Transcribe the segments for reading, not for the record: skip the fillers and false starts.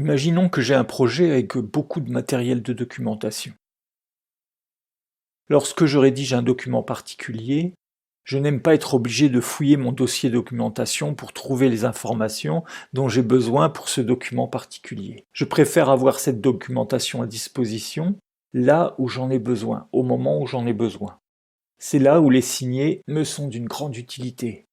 Imaginons que j'ai un projet avec beaucoup de matériel de documentation. Lorsque je rédige un document particulier, je n'aime pas être obligé de fouiller mon dossier documentation pour trouver les informations dont j'ai besoin pour ce document particulier. Je préfère avoir cette documentation à disposition là où j'en ai besoin, au moment où j'en ai besoin. C'est là où les signés me sont d'une grande utilité.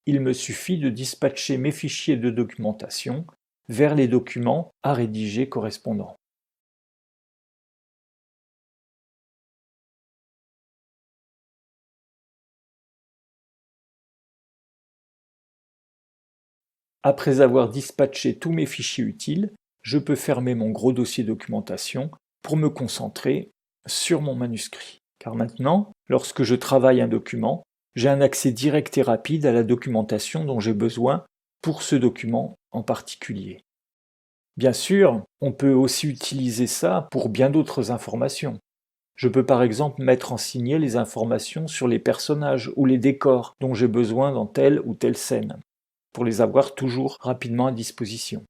Il me suffit de dispatcher mes fichiers de documentation vers les documents à rédiger correspondants. Après avoir dispatché tous mes fichiers utiles, je peux fermer mon gros dossier documentation pour me concentrer sur mon manuscrit. Car maintenant, lorsque je travaille un document, j'ai un accès direct et rapide à la documentation dont j'ai besoin pour ce document en particulier. Bien sûr, on peut aussi utiliser ça pour bien d'autres informations. Je peux par exemple mettre en signet les informations sur les personnages ou les décors dont j'ai besoin dans telle ou telle scène, pour les avoir toujours rapidement à disposition.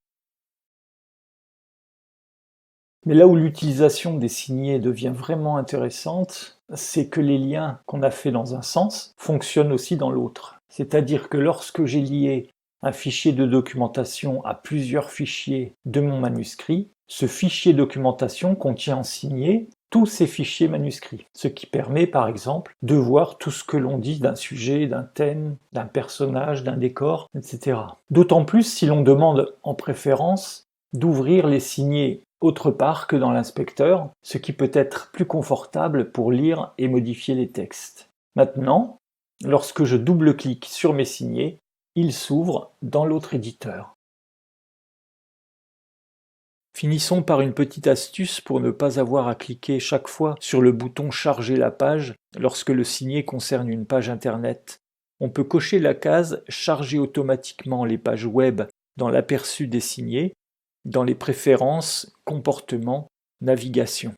Mais là où l'utilisation des signets devient vraiment intéressante, c'est que les liens qu'on a faits dans un sens fonctionnent aussi dans l'autre. C'est-à-dire que lorsque j'ai lié un fichier de documentation à plusieurs fichiers de mon manuscrit, ce fichier documentation contient en signé tous ces fichiers manuscrits, ce qui permet par exemple de voir tout ce que l'on dit d'un sujet, d'un thème, d'un personnage, d'un décor, etc. D'autant plus si l'on demande en préférence d'ouvrir les signés autre part que dans l'inspecteur, ce qui peut être plus confortable pour lire et modifier les textes. Maintenant, lorsque je double-clique sur mes signés, ils s'ouvrent dans l'autre éditeur. Finissons par une petite astuce pour ne pas avoir à cliquer chaque fois sur le bouton Charger la page lorsque le signet concerne une page internet. On peut cocher la case Charger automatiquement les pages web dans l'aperçu des signés, dans les préférences Comportement, Navigation.